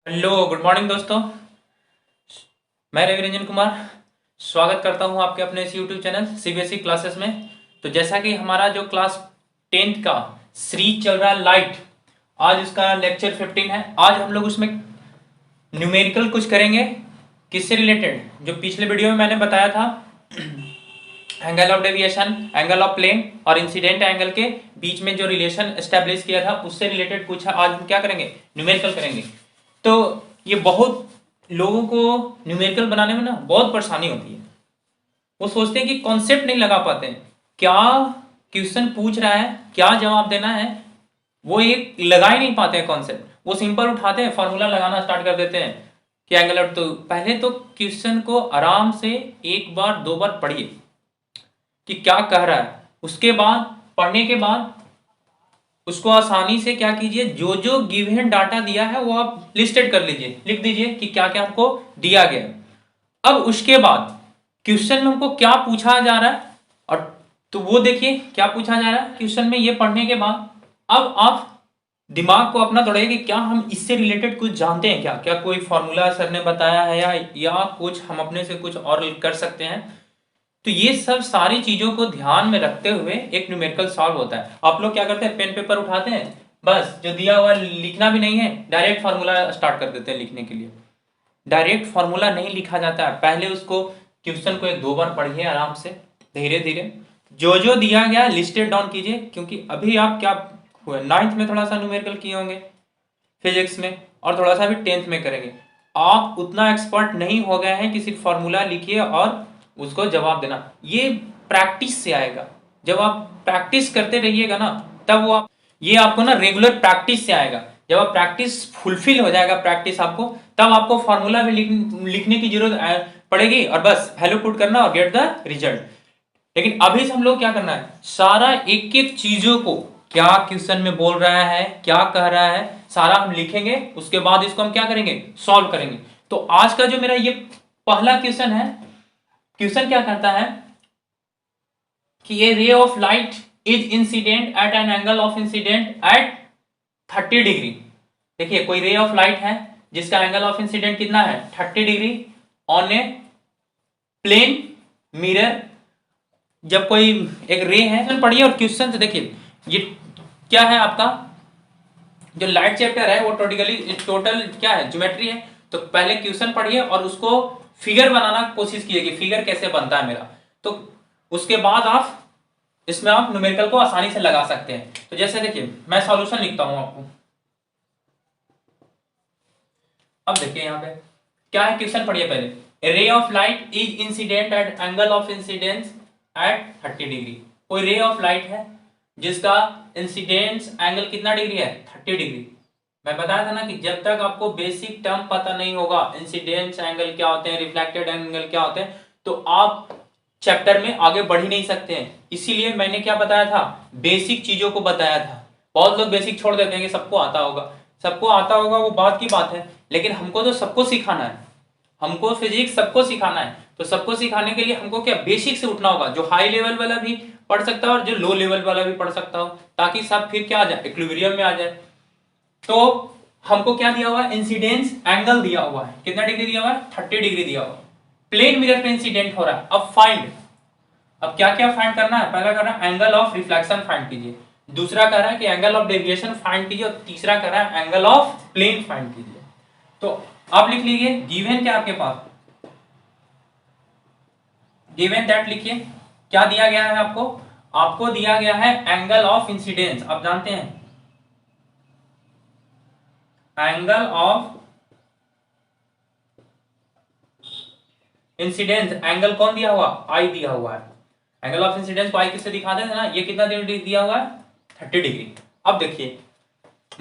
Hello, good morning दोस्तों। मैं रवि रंजन कुमार स्वागत करता हूं आपके अपने इस यूट्यूब चैनल सीबीएसई क्लासेस में। तो जैसा कि हमारा जो क्लास 10th का श्री चल रहा है लाइट, आज उसका लेक्चर 15 है। आज हम लोग उसमें न्यूमेरिकल कुछ करेंगे। किससे रिलेटेड? जो पिछले वीडियो में मैंने बताया था, angle of deviation, angle of plane और इंसिडेंट एंगल के बीच में जो रिलेशन एस्टेब्लिश किया था उससे रिलेटेड कुछ आज हम क्या करेंगे, न्यूमेरिकल करेंगे। तो ये बहुत लोगों को न्यूमेरिकल बनाने में ना बहुत परेशानी होती है। वो सोचते हैं कि कॉन्सेप्ट नहीं लगा पाते हैं, क्या क्वेश्चन पूछ रहा है, क्या जवाब देना है, वो एक लगा ही नहीं पाते हैं कॉन्सेप्ट। वो सिंपल उठाते हैं, फॉर्मूला लगाना स्टार्ट कर देते हैं कि एंगल ऑफ। तो पहले तो क्वेश्चन को आराम से एक बार दो बार पढ़िए कि क्या कह रहा है। उसके बाद पढ़ने के बाद उसको आसानी से क्या कीजिए, जो जो गिवन डाटा दिया है वो आप लिस्टेड कर लीजिए, लिख दीजिए कि क्या क्या आपको दिया गया। अब उसके बाद क्वेश्चन में हमको क्या पूछा जा रहा है, और तो वो देखिए क्या पूछा जा रहा है क्वेश्चन में। ये पढ़ने के बाद अब आप दिमाग को अपना दौड़ाइए कि क्या हम इससे रिलेटेड कुछ जानते हैं, क्या क्या कोई फॉर्मूला सर ने बताया है या कुछ हम अपने से कुछ और कर सकते हैं। तो ये सब सारी चीजों को ध्यान में रखते हुए एक न्यूमेरिकल सॉल्व होता है। आप लोग क्या करते हैं, पेन पेपर उठाते हैं, बस जो दिया हुआ लिखना भी नहीं है, डायरेक्ट फार्मूला स्टार्ट कर देते हैं लिखने के लिए। डायरेक्ट फार्मूला नहीं लिखा जाता है, पहले उसको क्वेश्चन को एक दो बार पढ़िए आराम से, धीरे धीरे जो जो दिया गया लिस्टेड डाउन कीजिए। क्योंकि अभी आप क्या हुए, 9th में थोड़ा सा न्यूमेरिकल किए होंगे, फिजिक्स में, और थोड़ा सा भी 10th में करेंगे। आप उतना एक्सपर्ट नहीं हो गए हैं कि सिर्फ फॉर्मूला लिखिए और उसको जवाब देना। ये प्रैक्टिस से आएगा। जब आप प्रैक्टिस करते रहिएगा ना, तब वो आप ये आपको ना रेगुलर प्रैक्टिस से आएगा। जब आप प्रैक्टिस फुलफिल हो जाएगा प्रैक्टिस आपको, तब आपको फॉर्मूला भी लिखने की जरूरत पड़ेगी और बस वैल्यू पुट करना और गेट द रिजल्ट। लेकिन अभी से हम लोग क्या करना है, सारा एक एक चीजों को, क्या क्वेश्चन में बोल रहा है, क्या कह रहा है, सारा हम लिखेंगे। उसके बाद इसको हम क्या करेंगे, सॉल्व करेंगे। तो आज का जो मेरा ये पहला क्वेश्चन है, क्वेश्चन क्या कहता है कि ये ray of light is incident at an angle of incident at 30 degree. देखिए कोई रे ऑफ लाइट है जिसका एंगल ऑफ इंसिडेंट कितना है, 30 degree on a plane mirror. जब कोई एक रे है, पढ़िए और क्वेश्चन से देखिए ये क्या है आपका जो लाइट चैप्टर है, वो टोटल क्या है, ज्योमेट्री है। तो पहले क्वेश्चन पढ़िए और उसको फिगर बनाना कोशिश कीजिए कि फिगर कैसे बनता है मेरा। तो उसके बाद आप इसमें आप न्यूमेरिकल को आसानी से लगा सकते हैं। तो जैसे देखिए मैं सॉल्यूशन लिखता हूं आपको। अब देखिए यहाँ पे क्या है, क्वेश्चन पढ़िए पहले। Ray of light is incident at angle of incidence at 30 degree. कोई रे ऑफ लाइट है जिसका इंसिडेंस एंगल कितना डिग्री है, 30 डिग्री। मैं बताया था ना कि जब तक आपको बेसिक टर्म पता नहीं होगा, इंसिडेंस एंगल क्या होते हैं, रिफ्लेक्टेड एंगल क्या होते हैं, तो आप चैप्टर में आगे बढ़ ही नहीं सकते हैं। इसीलिए मैंने क्या बताया था, बेसिक चीजों को बताया था। बहुत लोग बेसिक छोड़ देते हैं कि सबको आता होगा। सबको आता होगा वो बात की बात है, लेकिन हमको तो सबको सिखाना है। हमको फिजिक्स सबको सिखाना है। तो सबको सिखाने के लिए हमको क्या, बेसिक से उठना होगा। जो हाई लेवल वाला भी पढ़ सकता है और जो लो लेवल वाला भी पढ़ सकता हो, ताकि सब फिर क्या आ जाए, इक्विलिब्रियम में आ जाए। तो हमको क्या दिया हुआ है, इंसिडेंस एंगल दिया हुआ है, कितना डिग्री दिया हुआ है, 30 डिग्री दिया हुआ है। प्लेन मिरर पे इंसिडेंट हो रहा है। अब क्या क्या फाइंड करना है, पहला करना है एंगल ऑफ रिफ्लेक्शन फाइंड कीजिए, दूसरा कह रहा है कि एंगल ऑफ डेविएशन फाइंड कीजिए, और तीसरा कह रहा है एंगल ऑफ प्लेन फाइंड कीजिए। तो आप लिख लीजिए गिवन क्या आपके पास, गिवन दैट लिखिए। क्या दिया गया है आपको, आपको दिया गया है एंगल ऑफ इंसिडेंस। आप जानते हैं एंगल ऑफ इंसिडेंस, एंगल कौन दिया हुआ, आई दिया हुआ है। एंगल ऑफ इंसिडेंस को आई किससे दिखाते हैं ना, ये कितना डिग्री दिया हुआ है, 30 डिग्री। अब देखिए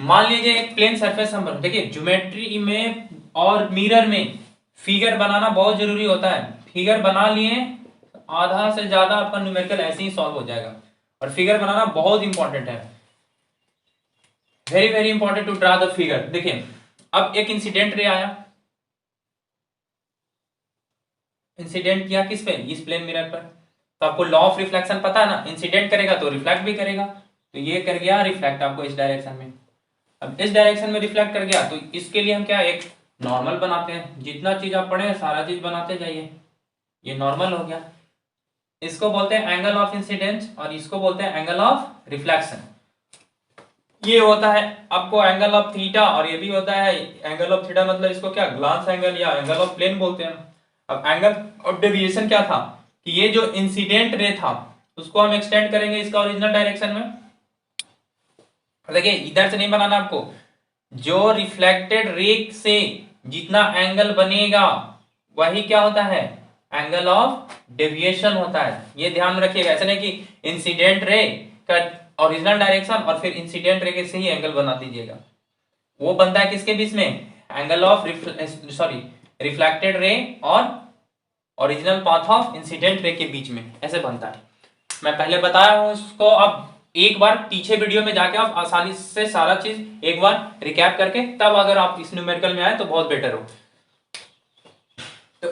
मान लीजिए एक प्लेन सरफेस हम देखिए ज्योमेट्री में और मिरर में फिगर बनाना बहुत जरूरी होता है। फिगर बना लिए, आधा से ज्यादा आपका न्यूमेरिकल ऐसे ही सॉल्व हो जाएगा। और फिगर बनाना बहुत इंपॉर्टेंट है, very very important to draw the figure. देखिए अब एक इंसिडेंट रे आया, इंसिडेंट किया किस पे, इस प्लेन मिरर पर। तो आपको लॉ ऑफ रिफ्लेक्शन पता है ना, इंसिडेंट करेगा तो रिफ्लेक्ट भी करेगा। तो ये कर गया रिफ्लेक्ट आपको इस डायरेक्शन में। अब इस डायरेक्शन में रिफ्लेक्ट कर गया, तो इसके लिए हम क्या, एक नॉर्मल बनाते हैं, जितना चीज आप पढ़े सारा चीज बनाते जाइए, ये नॉर्मल हो गया। इसको बोलते हैं एंगल ऑफ इंसिडेंस और इसको बोलते हैं एंगल ऑफ रिफ्लेक्शन। ये होता है आपको एंगल ऑफ थीटा और ये भी होता है एंगल ऑफ थीटा, मतलब इसको क्या ग्लांस एंगल या एंगल ऑफ प्लेन बोलते हैं। अब एंगल ऑफ डेविएशन क्या था कि ये जो इंसिडेंट रे था उसको हम एक्सटेंड करेंगे इसका ओरिजिनल डायरेक्शन में। देखिए इधर से नहीं बनाना आपको, जो रिफ्लेक्टेड रे से जितना एंगल बनेगा वही क्या होता है, एंगल ऑफ डेविएशन होता है। ये ध्यान में रखिएगा, ऐसा नहीं कि इंसिडेंट रे का ओरिजिनल डायरेक्शन और फिर इंसिडेंट रे से ही एंगल बना दीजिएगा। वो बनता है किसके बीच में, एंगल ऑफ रिफ्लेक्टेड रे और original path of incident ray के बीच में, ऐसे बनता है। मैं पहले बताया हूं उसको, अब एक बार पीछे वीडियो में जाके आप आसानी से सारा चीज एक बार रिकैप करके तब अगर आप इस न्यूमेरिकल में आए तो बहुत बेटर हो। तो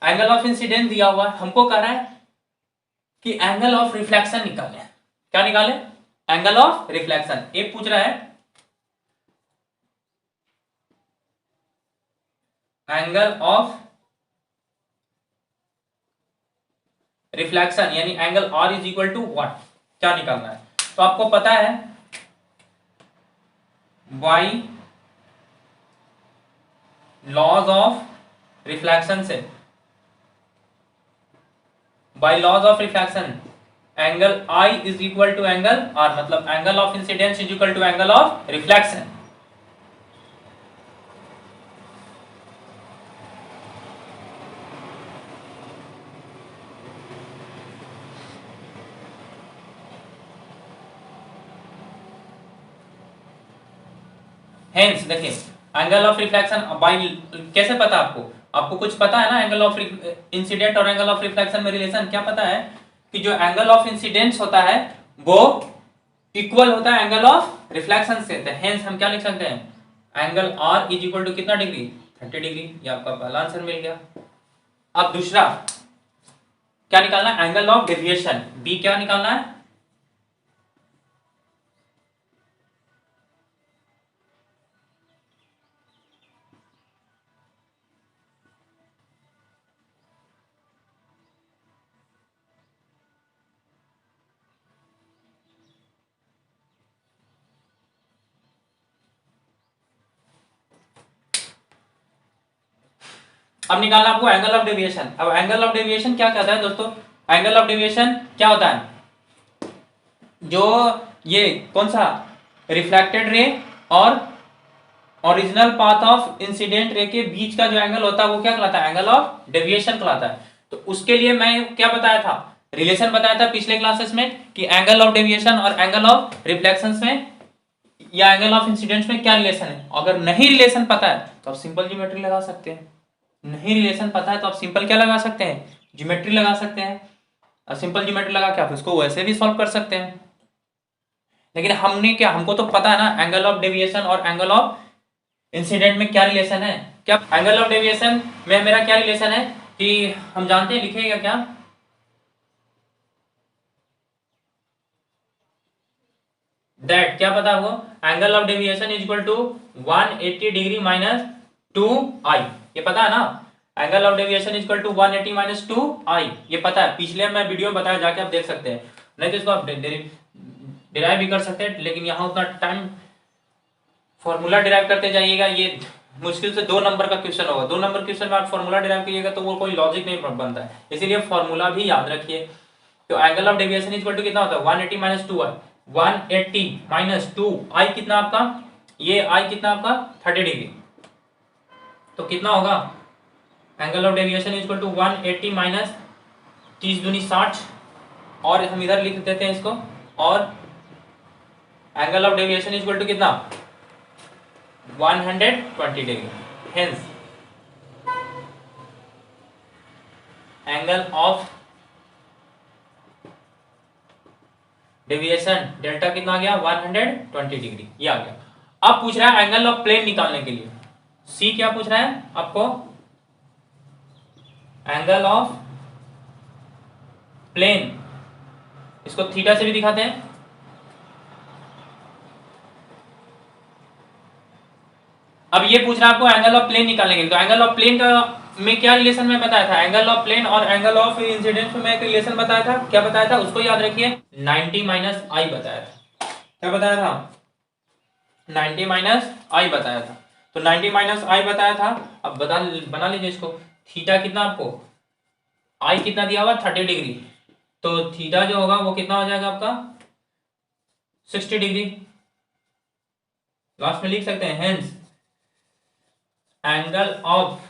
एंगल ऑफ इंसिडेंस दिया हुआ है, हमको कह रहा है कि एंगल ऑफ रिफ्लेक्शन निकाले। क्या निकाले, एंगल ऑफ रिफ्लेक्शन। एक पूछ रहा है एंगल ऑफ रिफ्लेक्शन यानी angle R is equal to what, क्या निकालना है। तो आपको पता है बाई लॉज ऑफ रिफ्लेक्शन से, by laws of reflection angle I is equal to angle R, मतलब angle of incidence is equal to angle of reflection. Hence देखिए एंगल ऑफ रिफ्लेक्शन बाई, कैसे पता आपको, आपको कुछ पता है ना एंगल ऑफ इंसिडेंट और एंगल ऑफ रिफ्लेक्शन में रिलेशन क्या पता है कि जो एंगल ऑफ इंसिडेंस होता है वो इक्वल होता है एंगल ऑफ रिफ्लेक्शन से। तो हेंस हम क्या लिख सकते हैं, angle R is equal to कितना डिग्री, 30 डिग्री। ये आपका पहला आंसर मिल गया। अब दूसरा क्या निकालना है, एंगल ऑफ डेविएशन, B क्या निकालना है, अब निकालना आपको एंगल ऑफ डेविएशन। अब एंगल ऑफ डेविएशन क्या कहता है दोस्तों, एंगल ऑफ डेविएशन क्या होता है, जो ये कौन सा रिफ्लेक्टेड रे और original path of incident ray के बीच का जो एंगल होता है वो क्या कहलाता है, एंगल ऑफ डेविएशन कहलाता है। तो उसके लिए मैं क्या बताया था, रिलेशन बताया था पिछले क्लासेस में कि एंगल ऑफ डेविएशन और एंगल ऑफ रिफ्लेक्शन में या एंगल ऑफ इंसिडेंस में क्या रिलेशन है। अगर नहीं रिलेशन पता है तो आप सिंपल ज्योमेट्री लगा सकते हैं, नहीं रिलेशन पता है तो आप सिंपल क्या लगा सकते हैं, ज्योमेट्री लगा सकते हैं। और सिंपल ज्योमेट्री लगा के आप इसको वैसे भी सॉल्व कर सकते हैं। लेकिन हमने क्या, हमको तो पता है ना एंगल ऑफ डेविएशन और एंगल ऑफ इंसिडेंट में क्या रिलेशन है। क्या एंगल ऑफ डेविएशन में मेरा क्या रिलेशन है कि हम जानते हैं, लिखिएगा क्या, दैट क्या पता हो, angle of deviation is equal to 180 degree minus 2i, ये पता है ना, angle of deviation is equal to 180 minus 2i, ये पता है, पिछले मैं वीडियो बताया जाके आप देख सकते हैं, नहीं तो इसको आप डिराइव भी कर सकते हैं, लेकिन यहाँ उतना टाइम फॉर्मूला डिराइव करते जाइएगा, ये मुश्किल से 2 नंबर का क्वेश्चन होगा, 2 नंबर क्वेश्चन में आप फॉर्मूला डिराइव कीजिएगा तो वो कोई लॉजिक नहीं बनता है, इसीलिए फॉर्मूला भी याद रखिए। तो angle of deviation is equal to कितना होता है, 180 माइनस 2i, 180 माइनस 2i कितना आपका, ये i कितना आपका 30 डिग्री, तो कितना होगा, angle of deviation is equal to 180 minus 30 दूनी 60, और हम इधर लिख देते हैं इसको, और angle of deviation is equal to कितना 120 degree. Hence angle of deviation delta कितना आ गया 120 डिग्री, ये आ गया। अब पूछ रहा है एंगल ऑफ प्लेन निकालने के लिए, सी क्या पूछ रहा है आपको, एंगल ऑफ प्लेन, इसको थीटा से भी दिखाते हैं, अब ये पूछ रहा है आपको एंगल ऑफ प्लेन निकालने के लिए, तो एंगल ऑफ प्लेन का में क्या रिलेशन मैं बताया था, एंगल ऑफ प्लेन और एंगल ऑफ इंसिडेंस में मैं एक रिलेशन बताया था, क्या बताया था उसको याद रखिए, 90 माइनस आई बताया था। क्या बताया था? 90 माइनस आई बताया था। तो 90 माइनस आई बताया था। अब बना लीजिए इसको, थीटा कितना आपको, आई कितना दिया हुआ 30 डिग्री, तो थीटा जो होगा वो कितना हो जाएगा आपका 60 डिग्री। लास्ट में लिख सकते हैं hence angle of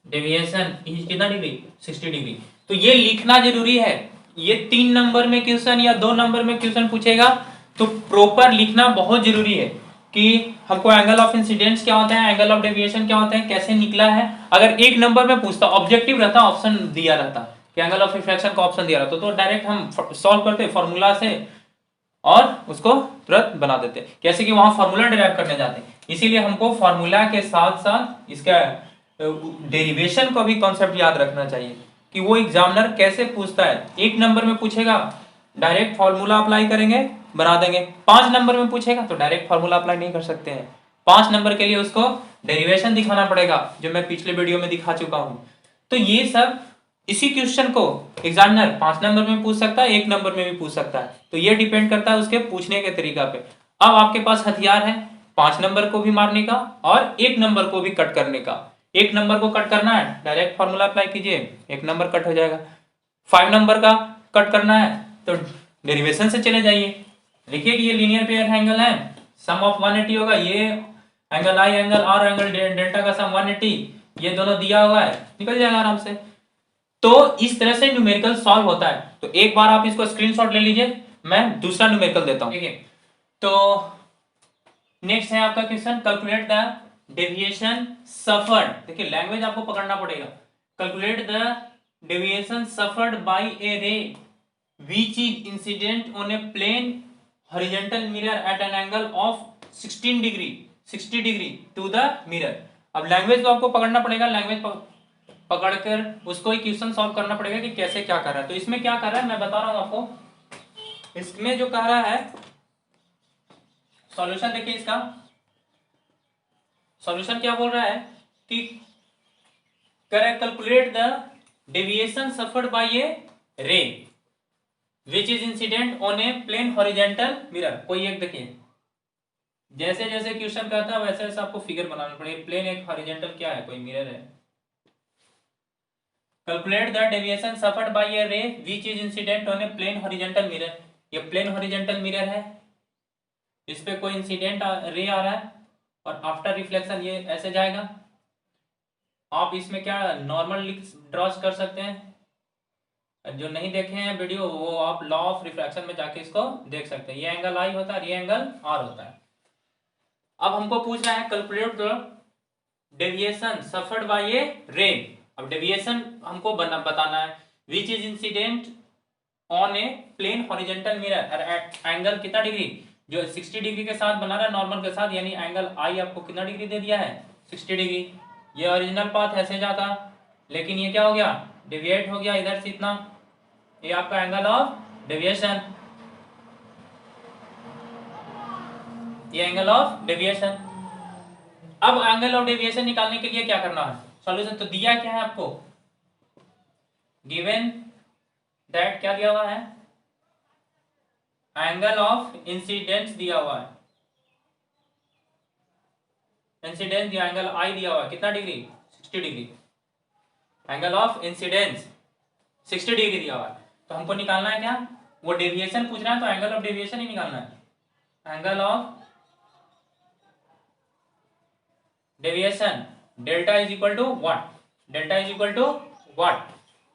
deviation is कितना डिग्री 60 डिग्री। तो ये लिखना जरूरी है, ये 3 नंबर में क्वेश्चन या 2 नंबर में क्वेश्चन पूछेगा, तो प्रॉपर लिखना बहुत जरूरी है कि हमको एंगल ऑफ इंसिडेंस क्या होता है, एंगल ऑफ डेविएशन क्या होता है, कैसे निकला है। अगर 1 नंबर में पूछता, ऑब्जेक्टिव रहता, ऑप्शन दिया रहता कि एंगल ऑफ रिफ्रैक्शन का ऑप्शन दिया रहता, तो डायरेक्ट हम सॉल्व करते फॉर्मूला से और उसको तुरंत बना देते, कैसे कि वहां फॉर्मूला डिराइव करने जाते। इसीलिए हमको फॉर्मूला के साथ साथ इसका डेरिवेशन को भी कॉन्सेप्ट याद रखना चाहिए कि वो एग्जामिनर कैसे पूछता है। 1 नंबर में पूछेगा डायरेक्ट फॉर्मूला अप्लाई करेंगे बना देंगे, 5 नंबर में पूछेगा तो डायरेक्ट फॉर्मूला अप्लाई नहीं कर सकते हैं, 5 नंबर के लिए उसको डेरिवेशन दिखाना पड़ेगा, जो मैं पिछले वीडियो में दिखा चुका हूं। तो ये सब इसी क्वेश्चन को एग्जामिनर 5 नंबर में पूछ सकता है, 1 नंबर में भी पूछ सकता है, तो ये डिपेंड करता है उसके पूछने के तरीका पे। अब आपके पास हथियार है 5 नंबर को भी मारने का और 1 नंबर को भी कट करने का। 1 नंबर को कट करना है डायरेक्ट फॉर्मूला अप्लाई कीजिए, 1 नंबर कट हो जाएगा। 5 नंबर का कट करना है तो डेरिवेशन से चले जाइए, देखिए कि ये लीनियर पेयर एंगल है, सम ऑफ 180 होगा, ये एंगल आई एंगल आर एंगल डेल्टा का सम 180, ये दोनों दिया हुआ है, निकल जाएगा आराम से। तो इस तरह से न्यूमेरिकल सॉल्व होता है। तो एक बार आप इसको स्क्रीनशॉट ले लीजिए, मैं दूसरा न्यूमेरिकल देता हूं, ठीक है। तो नेक्स्ट है आपका question, calculate the deviation suffered. देखिए लैंग्वेज आपको पकड़ना पड़ेगा। Calculate the deviation suffered by a ray which is incident on a plane horizontal mirror at an angle of 16 degree 60 degree to the mirror. अब language तो आपको पकड़ना पड़ेगा, language पकड़कर उसको ही क्वेश्चन सॉल्व करना पड़ेगा कि कैसे क्या कर रहा है। तो इसमें क्या कर रहा है मैं बता रहा हूं आपको। इसमें जो कह रहा है सॉल्यूशन, देखिए इसका सॉल्यूशन क्या बोल रहा है कि correct calculate the deviation suffered by a ray which is incident on a plane horizontal mirror. कोई एक देखिए, जैसे जैसे क्वेश्चन कहता है वैसे वैसे आपको फिगर बनाना पड़ेगा। प्लेन एक हॉरिजॉन्टल क्या है, कोई मिरर है। Calculate the deviation suffered by a ray which is incident on a plane horizontal mirror. ये प्लेन हॉरिजॉन्टल मिरर है, इस पे कोई इंसिडेंट रे आ रहा है और आफ्टर रिफ्लेक्शन ये ऐसे जाएगा। आप इसमें क्या नॉर्मल ड्रॉ कर सकते हैं, जो नहीं देखे हैं वीडियो वो आप लॉ ऑफ रिफ्रैक्शन में जाके इसको देख सकते हैं। ये एंगल आई होता है, ये एंगल आर होता है। अब हमको पूछ रहा है calculate the deviation suffered by a ray. अब डेविएशन हमको बताना है which is incident on a plane horizontal mirror angle कितना डिग्री, जो 60 डिग्री के साथ बना रहा है नॉर्मल के साथ, यानी एंगल आई आपको कितना डिग्री दे दिया है 60 डिग्री। ये ओरिजिनल पाथ ऐसे जाता, लेकिन ये क्या हो गया डेविएट हो गया इधर से इतना, ये आपका एंगल ऑफ डेविएशन, ये एंगल ऑफ डेविएशन। अब एंगल ऑफ डेविएशन निकालने के लिए क्या करना है, सॉल्यूशन तो दिया क्या है आपको, गिवन दैट क्या दिया हुआ है एंगल ऑफ इंसिडेंस दिया हुआ है, इंसिडेंस दिया एंगल आई दिया हुआ है कितना degree 60 degree, angle of incidence 60 degree दिया हुआ है। तो हमको निकालना है क्या, वो डेविएशन पूछ रहा है तो एंगल ऑफ डेविएशन ही निकालना है। Angle of deviation delta is equal to what, delta is equal to what,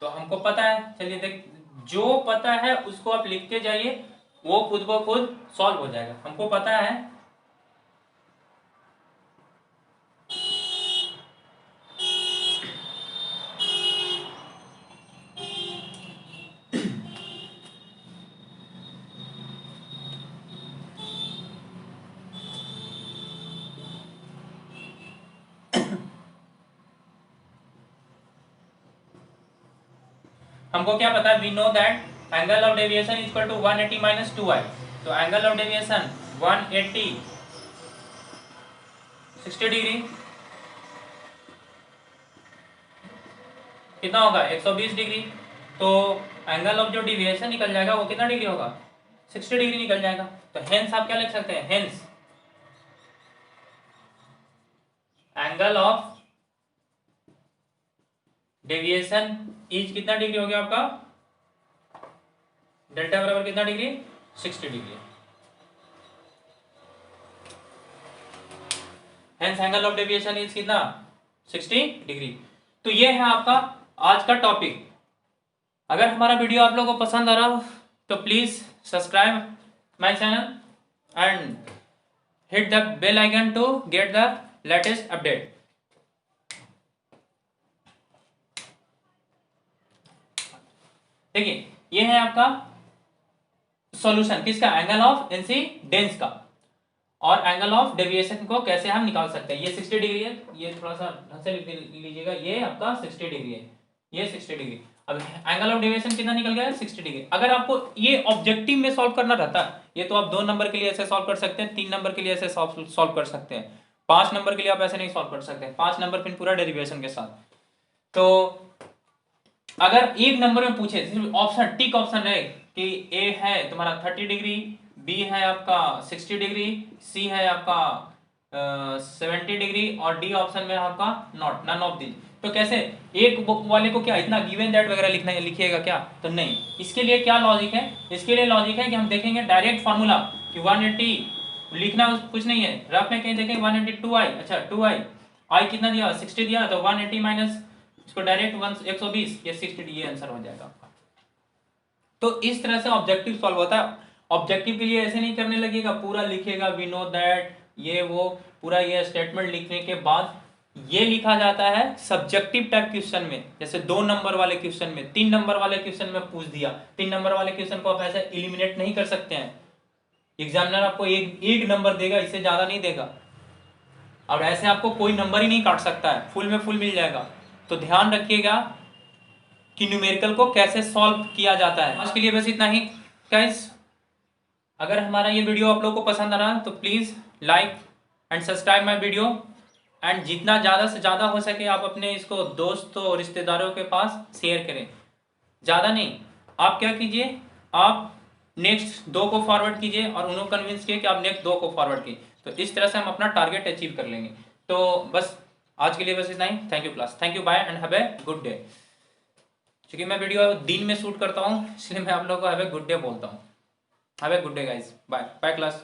तो हमको पता है। चलिए देख, जो पता है उसको आप लिखते जाइए, वो खुद को खुद सॉल्व हो जाएगा। हमको पता है हमको क्या पता है, we know that angle of deviation is equal to 180 minus 2i। तो एंगल ऑफ डेविएशन 180 60 डिग्री कितना होगा 120 डिग्री। तो एंगल ऑफ जो डिविएशन निकल जाएगा वो कितना डिग्री होगा 60 डिग्री निकल जाएगा। तो हेंस आप क्या लिख सकते हैं, hence angle of deviation is कितना डिग्री हो गया आपका, डेल्टा बराबर कितना degree 60 degree. Hence angle of deviation is कितना 60 डिग्री। तो ये है आपका आज का टॉपिक। अगर हमारा वीडियो आप लोगों को पसंद आ रहा हो तो please subscribe my channel and hit the bell icon to get the latest update. देखिए ये है आपका सॉल्यूशन किसका, एंगल ऑफ इंसिडेंस का, और एंगल ऑफ डेविएशन को कैसे हम निकाल सकते हैं। ये 60 डिग्री है, ये थोड़ा सा ढंग से लिख लीजिएगा, ये आपका 60 डिग्री है, ये 60 डिग्री। अब एंगल ऑफ डेविएशन कितना निकल गया है 60 डिग्री। अगर आपको ये ऑब्जेक्टिव में सॉल्व करना रहता है, ये तो आप 2 नंबर के लिए ऐसे सॉल्व कर सकते हैं, 3 नंबर के लिए ऐसे सॉल्व कर सकते हैं, 5 नंबर के लिए आप ऐसे नहीं सॉल्व कर सकते, 5 नंबर फिर पूरा डेरिवेशन के साथ। तो अगर एक नंबर में पूछे सिर्फ ऑप्शन टिक ऑप्शन रहे कि ए है तुम्हारा 30 डिग्री, बी है आपका 60 डिग्री, सी है आपका 70 डिग्री और डी ऑप्शन में आपका नॉट, नन ऑफ दिस, तो कैसे एक वाले को क्या इतना गिवन दैट वगैरह लिखना लिखिएगा क्या, तो नहीं। इसके लिए क्या लॉजिक है, इसके लिए लॉजिक है कि हम देखेंगे डायरेक्ट फार्मूला कि 180 लिखना कुछ नहीं है, रफ में कहीं देखेंगे 182i, अच्छा 2i, आई कितना दिया 60 दिया, तो 180 माइनस इसको डायरेक्ट 120, ये 60, ये आंसर हो जाएगा आपका। तो इस तरह से ऑब्जेक्टिव सॉल्व होता है। ऑब्जेक्टिव के लिए ऐसे नहीं करने लगेगा पूरा लिखेगा वी नो दैट ये वो पूरा ये स्टेटमेंट लिखने के बाद ये लिखा जाता है सब्जेक्टिव टाइप क्वेश्चन में, जैसे 2 नंबर वाले क्वेश्चन में, 3 नंबर वाले क्वेश्चन में पूछ दिया, 3 नंबर वाले क्वेश्चन को आप ऐसे एलिमिनेट नहीं कर सकते हैं, एग्जामिनर आपको एक नंबर देगा, इससे ज्यादा नहीं देगा, और ऐसे आपको कोई नंबर ही नहीं काट सकता है, फुल में फुल मिल जाएगा। तो ध्यान रखिएगा कि न्यूमेरिकल को कैसे सॉल्व किया जाता है। आज के लिए बस इतना ही गाइस। अगर हमारा ये वीडियो आप लोगों को पसंद आ रहा है तो please like and subscribe my video, and जितना ज़्यादा से ज़्यादा हो सके आप अपने इसको दोस्तों रिश्तेदारों के पास शेयर करें, ज़्यादा नहीं। आप क्या कीजिए, आप नेक्स्ट 2 को फॉरवर्ड कीजिए और उन्होंने कन्विंस किए कि आप नेक्स्ट 2 को फॉरवर्ड कीजिए, तो इस तरह से हम अपना टारगेट अचीव कर लेंगे। तो बस आज के लिए बस इतना ही। Thank you class, thank you, bye and have a good day. क्योंकि मैं वीडियो दिन में शूट करता हूँ इसलिए मैं आप लोगों को हैव ए गुड डे बोलता हूँ। Have a good day guys, bye bye class.